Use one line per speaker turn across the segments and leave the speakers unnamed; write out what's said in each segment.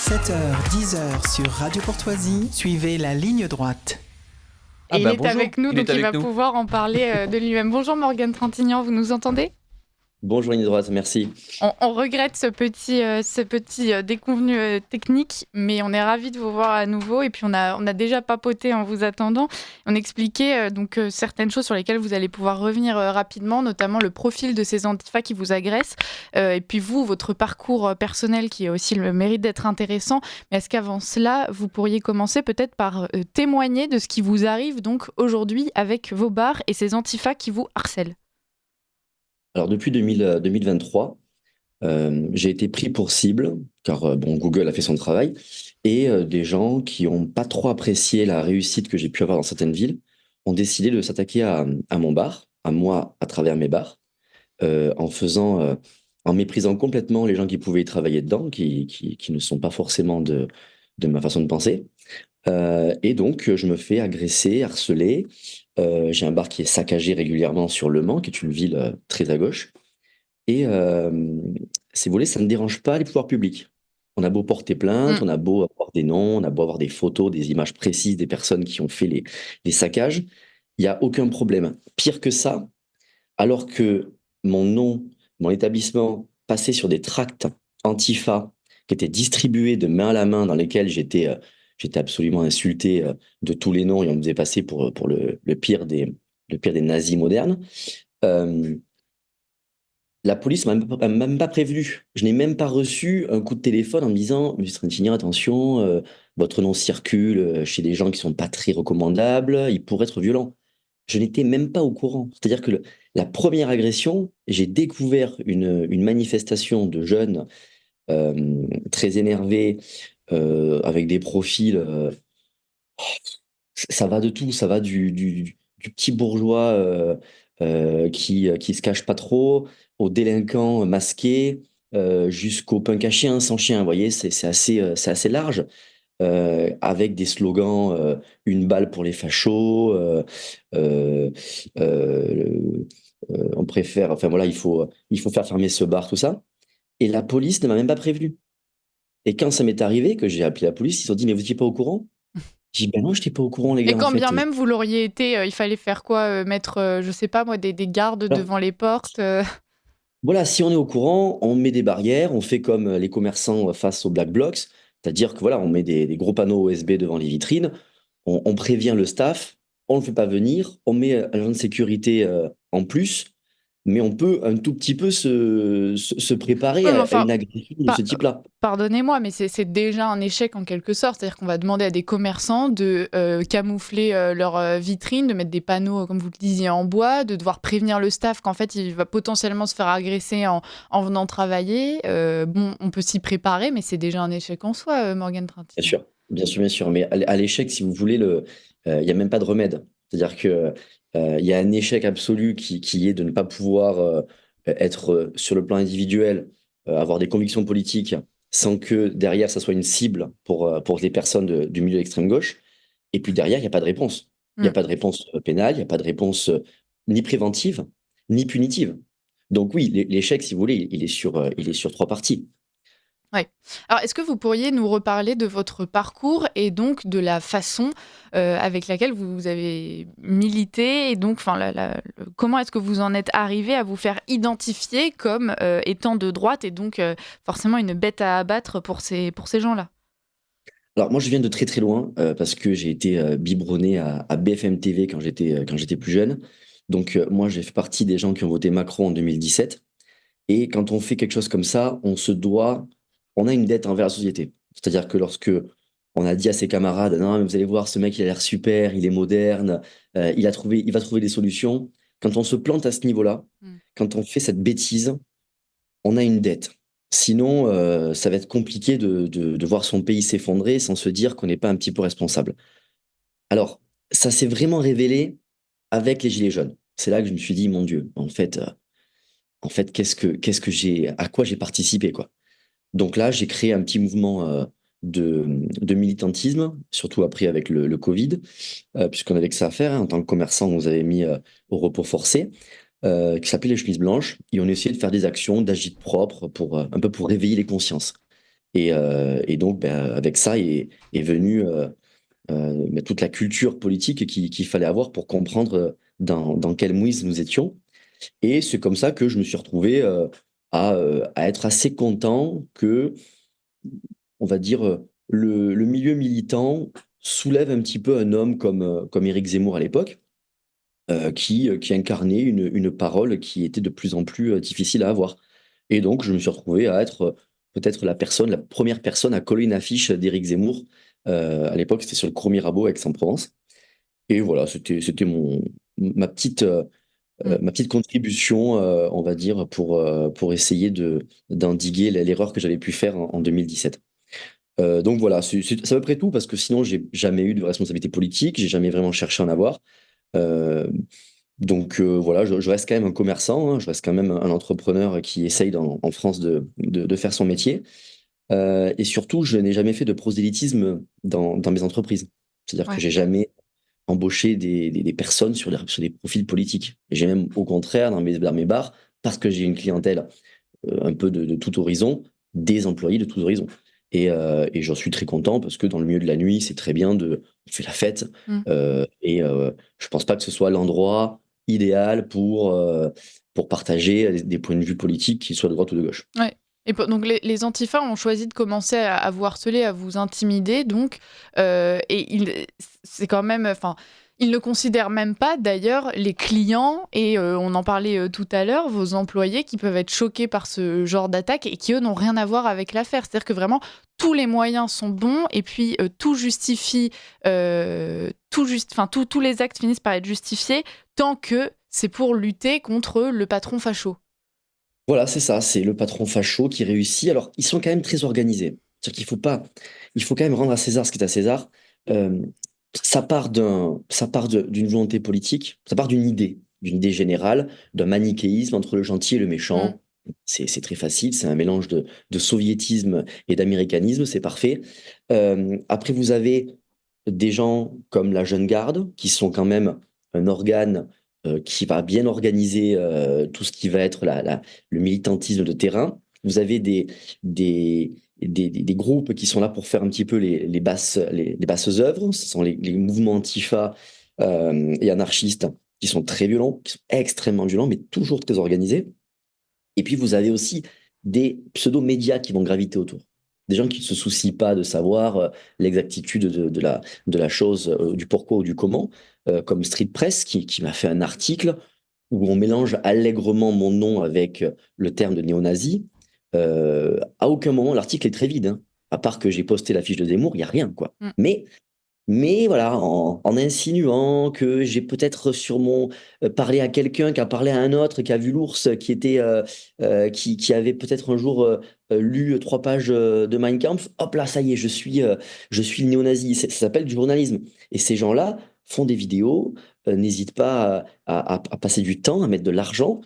7h-10h sur Radio Courtoisie, suivez la ligne droite.
Et il est
bonjour.
avec nous, donc il va pouvoir en parler de lui-même. Bonjour Morgane Trintignant, vous nous entendez ?
Bonjour ligne droite, merci.
On regrette ce petit déconvenu technique, mais on est ravis de vous voir à nouveau. Et puis on a déjà papoté en vous attendant. On expliquait certaines choses sur lesquelles vous allez pouvoir revenir rapidement, notamment le profil de ces antifas qui vous agressent. Et puis vous, votre parcours personnel qui a aussi le mérite d'être intéressant. Mais est-ce qu'avant cela, vous pourriez commencer peut-être par témoigner de ce qui vous arrive donc aujourd'hui avec vos bars et ces antifas qui vous harcèlent ?
Alors depuis 2023, j'ai été pris pour cible, car Google a fait son travail, et des gens qui n'ont pas trop apprécié la réussite que j'ai pu avoir dans certaines villes ont décidé de s'attaquer à mon bar, à moi à travers mes bars, en méprisant complètement les gens qui pouvaient y travailler dedans, qui ne sont pas forcément de ma façon de penser. Et donc, je me fais agresser, harceler. J'ai un bar qui est saccagé régulièrement sur Le Mans, qui est une ville très à gauche. Et si vous voulez, ça ne dérange pas les pouvoirs publics. On a beau porter plainte, on a beau avoir des noms, on a beau avoir des photos, des images précises des personnes qui ont fait les saccages. Il n'y a aucun problème. Pire que ça, alors que mon nom, mon établissement passait sur des tracts Antifa qui étaient distribués de main à la main, dans lesquels j'étais absolument insulté de tous les noms et on me faisait passer pour le pire des nazis modernes. La police m'a même pas prévenu. Je n'ai même pas reçu un coup de téléphone en me disant « Monsieur Trintignant, attention, votre nom circule chez des gens qui sont pas très recommandables, il pourrait être violent. » Je n'étais même pas au courant. C'est-à-dire que la première agression, j'ai découvert une manifestation de jeunes très énervés, avec des profils... ça va de tout, ça va du petit bourgeois qui se cache pas trop, au délinquant masqué, jusqu'au punk à chien sans chien. Vous voyez, c'est assez large, avec des slogans une balle pour les fachos, euh, euh, on préfère, enfin voilà, il faut faire fermer ce bar, tout ça. Et la police ne m'a même pas prévenu. Et quand ça m'est arrivé, que j'ai appelé la police, ils se sont dit, mais vous n'étiez pas au courant? J'ai dit, ben non, je n'étais pas au courant, les
Et
gars, en
quand
fait.
bien même vous l'auriez été, il fallait faire quoi ? Mettre, je sais pas moi, des gardes
Alors,
devant les portes
voilà, si on est au courant, on met des barrières, on fait comme les commerçants face aux Black Blocs, c'est-à-dire que voilà, on met des gros panneaux OSB devant les vitrines, on prévient le staff, on ne le fait pas venir, on met un agent de sécurité en plus, mais on peut un tout petit peu se préparer
Oui, mais
à
enfin,
une agression de
pa-
ce type-là.
pardonnez-moi, mais c'est déjà un échec en quelque sorte. C'est-à-dire qu'on va demander à des commerçants de camoufler leur vitrine, de mettre des panneaux, comme vous le disiez, en bois, de devoir prévenir le staff qu'en fait, il va potentiellement se faire agresser en venant travailler. Bon, on peut s'y préparer, mais c'est déjà un échec en soi, Morgane
Bien
Trintignant.
sûr, bien sûr, bien sûr. Mais à l'échec, si vous voulez, il n'y a même pas de remède. C'est-à-dire que il y a un échec absolu qui est de ne pas pouvoir être sur le plan individuel, avoir des convictions politiques sans que derrière, ça soit une cible pour les personnes du milieu extrême gauche. Et puis derrière, il n'y a pas de réponse. Il n'y a
Mm.
pas de réponse pénale, il n'y a pas de réponse ni préventive, ni punitive. Donc oui, l'échec, si vous voulez, il est sur trois parties.
Ouais. Alors, est-ce que vous pourriez nous reparler de votre parcours et donc de la façon avec laquelle vous avez milité et donc, enfin, comment est-ce que vous en êtes arrivé à vous faire identifier comme étant de droite et donc forcément une bête à abattre pour ces gens-là?
Alors moi je viens de très très loin parce que j'ai été biberonné à BFM TV quand j'étais plus jeune. Donc moi j'ai fait partie des gens qui ont voté Macron en 2017. Et quand on fait quelque chose comme ça, on a une dette envers la société. C'est-à-dire que lorsque on a dit à ses camarades, non mais vous allez voir ce mec il a l'air super, il est moderne, il va trouver des solutions. Quand on se plante à ce niveau-là,
Mm.
quand on fait cette bêtise, on a une dette. Sinon, ça va être compliqué de voir son pays s'effondrer sans se dire qu'on n'est pas un petit peu responsable. Alors, ça s'est vraiment révélé avec les Gilets jaunes. C'est là que je me suis dit, mon Dieu, en fait, à quoi j'ai participé, quoi. Donc là, j'ai créé un petit mouvement de militantisme, surtout après avec le Covid, puisqu'on avait que ça à faire, hein. En tant que commerçant, on nous avait mis au repos forcé, qui s'appelait les chemises blanches, et on essayait de faire des actions d'agite propre un peu pour réveiller les consciences. Et donc, avec ça est venue toute la culture politique qu'il fallait avoir pour comprendre dans quelle mouise nous étions. Et c'est comme ça que je me suis retrouvé à être assez content que, on va dire, le milieu militant soulève un petit peu un homme comme Éric Zemmour à l'époque, qui incarnait une parole qui était de plus en plus difficile à avoir. Et donc, je me suis retrouvé à être peut-être la première personne à coller une affiche d'Éric Zemmour. À l'époque, c'était sur le Cros Mirabeau, Aix-en-Provence. Et voilà, c'était ma petite, ma petite contribution, on va dire, pour essayer d'endiguer l'erreur que j'avais pu faire en 2017. Donc voilà, c'est à peu près tout, parce que sinon, j'ai jamais eu de responsabilité politique, j'ai jamais vraiment cherché à en avoir. Euh, donc voilà, je reste quand même un commerçant, hein, je reste quand même un entrepreneur qui essaye en France de faire son métier. Et surtout, je n'ai jamais fait de prosélytisme dans mes entreprises. C'est-à-dire que
Ouais.
j'ai jamais embauché des personnes sur des profils politiques. Et j'ai même, au contraire, dans mes bars, parce que j'ai une clientèle un peu de tout horizon, des employés de tout horizon. Et j'en suis très content parce que dans le milieu de la nuit, c'est très bien on fait la fête.
Mm.
Je pense pas que ce soit l'endroit idéal pour partager des points de vue politiques, qu'ils soient de droite ou de gauche.
Ouais. Et donc les antifas ont choisi de commencer à vous harceler, à vous intimider, donc c'est quand même, enfin, ils ne considèrent même pas d'ailleurs les clients et on en parlait tout à l'heure, vos employés qui peuvent être choqués par ce genre d'attaque et qui eux n'ont rien à voir avec l'affaire. C'est-à-dire que vraiment tous les moyens sont bons et puis tout justifie, tous les actes finissent par être justifiés tant que c'est pour lutter contre le patron facho.
Voilà, c'est ça, c'est le patron facho qui réussit. Alors, ils sont quand même très organisés. C'est-à-dire il faut quand même rendre à César ce qui est à César. Euh, d'une volonté politique, ça part d'une idée générale, d'un manichéisme entre le gentil et le
Mm.
méchant. C'est très facile, c'est un mélange de soviétisme et d'américanisme, c'est parfait. Après, vous avez des gens comme la Jeune Garde, qui sont quand même un organe qui va bien organiser tout ce qui va être le militantisme de terrain. Vous avez des, des groupes qui sont là pour faire un petit peu les basses œuvres. Ce sont les mouvements antifa et anarchistes qui sont très violents, qui sont extrêmement violents, mais toujours très organisés. Et puis, vous avez aussi des pseudo-médias qui vont graviter autour. Des gens qui ne se soucient pas de savoir l'exactitude de la chose, du pourquoi ou du comment, comme Street Press, qui m'a fait un article où on mélange allègrement mon nom avec le terme de néo-nazi. À aucun moment, l'article est très vide, hein. À part que j'ai posté la fiche de Zemmour, il n'y a rien, quoi.
Mm.
Mais voilà, en insinuant que j'ai peut-être parlé à quelqu'un qui a parlé à un autre, qui a vu l'ours, qui avait peut-être un jour lu 3 pages de Mein Kampf, hop là, ça y est, je suis le néo-nazi. Ça s'appelle du journalisme. Et ces gens-là font des vidéos, n'hésitent pas à passer du temps, à mettre de l'argent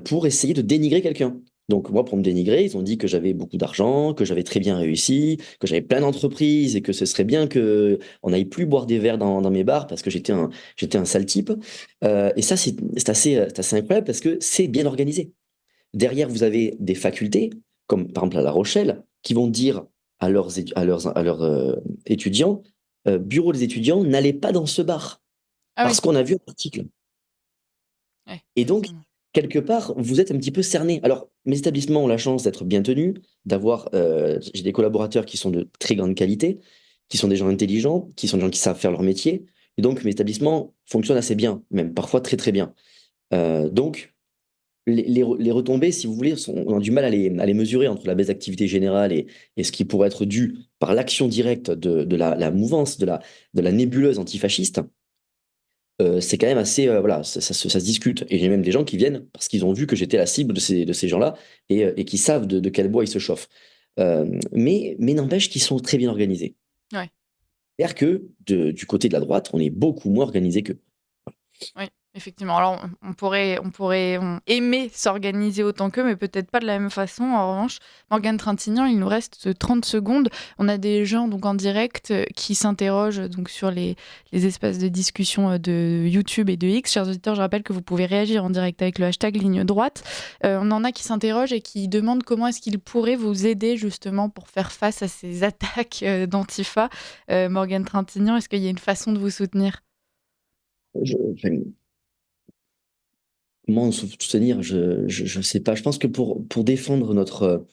pour essayer de dénigrer quelqu'un. Donc moi, pour me dénigrer, ils ont dit que j'avais beaucoup d'argent, que j'avais très bien réussi, que j'avais plein d'entreprises et que ce serait bien que on n'aille plus boire des verres dans mes bars parce que j'étais un sale type. Et ça, c'est assez incroyable parce que c'est bien organisé. Derrière, vous avez des facultés, comme par exemple à La Rochelle, qui vont dire à leurs étudiants, bureau des étudiants, n'allez pas dans ce bar
Ah oui.
parce qu'on a vu un article.
Ouais,
Et donc,
effectivement.
quelque part, vous êtes un petit peu cerné. Alors, mes établissements ont la chance d'être bien tenus, j'ai des collaborateurs qui sont de très grande qualité, qui sont des gens intelligents, qui sont des gens qui savent faire leur métier. Et donc, mes établissements fonctionnent assez bien, même parfois très très bien. Donc, les retombées, si vous voulez, on a du mal à les mesurer entre la baisse d'activité générale et ce qui pourrait être dû par l'action directe de la mouvance, de la nébuleuse antifasciste. C'est quand même assez, voilà, ça se discute. Et j'ai même des gens qui viennent parce qu'ils ont vu que j'étais la cible de ces gens-là et qui savent de quel bois ils se chauffent. Mais n'empêche qu'ils sont très bien organisés.
Ouais.
C'est-à-dire que du côté de la droite, on est beaucoup moins organisé qu'eux.
Ouais, Effectivement. Alors, on aimer s'organiser autant qu'eux, mais peut-être pas de la même façon. En revanche, Morgane Trintignant, il nous reste 30 secondes. On a des gens donc en direct qui s'interrogent donc sur les espaces de discussion de YouTube et de X. Chers auditeurs, je rappelle que vous pouvez réagir en direct avec le hashtag ligne droite. On en a qui s'interrogent et qui demandent comment est-ce qu'ils pourraient vous aider justement pour faire face à ces attaques d'Antifa. Morgane Trintignant, est-ce qu'il y a une façon de vous soutenir?
Enfin, comment se soutenir? Je sais pas. Je pense que pour défendre notre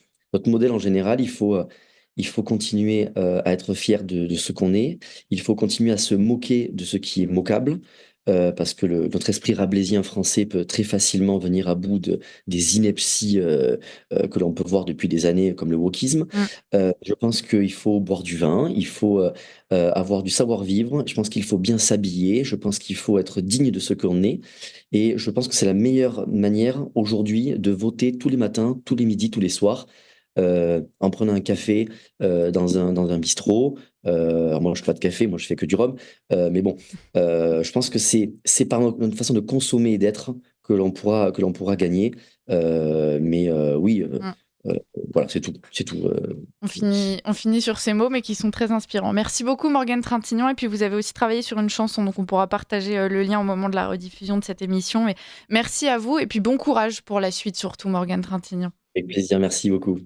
modèle en général, il faut continuer à être fier de ce qu'on est. Il faut continuer à se moquer de ce qui est moquable. Parce que notre esprit rabelaisien français peut très facilement venir à bout des inepties que l'on peut voir depuis des années, comme le wokisme.
Mm.
Je pense qu'il faut boire du vin, il faut avoir du savoir-vivre, je pense qu'il faut bien s'habiller, je pense qu'il faut être digne de ce qu'on est. Et je pense que c'est la meilleure manière aujourd'hui de voter tous les matins, tous les midis, tous les soirs, en prenant un café dans un bistrot. Alors moi, je ne fais pas de café, moi, je fais que du rhum. Mais bon, je pense que c'est par notre façon de consommer et d'être que l'on pourra gagner. Oui,
Mm.
euh, voilà, c'est tout. C'est tout.
On finit sur ces mots, mais qui sont très inspirants. Merci beaucoup, Morgane Trintignant. Et puis, vous avez aussi travaillé sur une chanson, donc on pourra partager le lien au moment de la rediffusion de cette émission. Et merci à vous, et puis bon courage pour la suite, surtout, Morgane Trintignant.
Avec plaisir, merci beaucoup.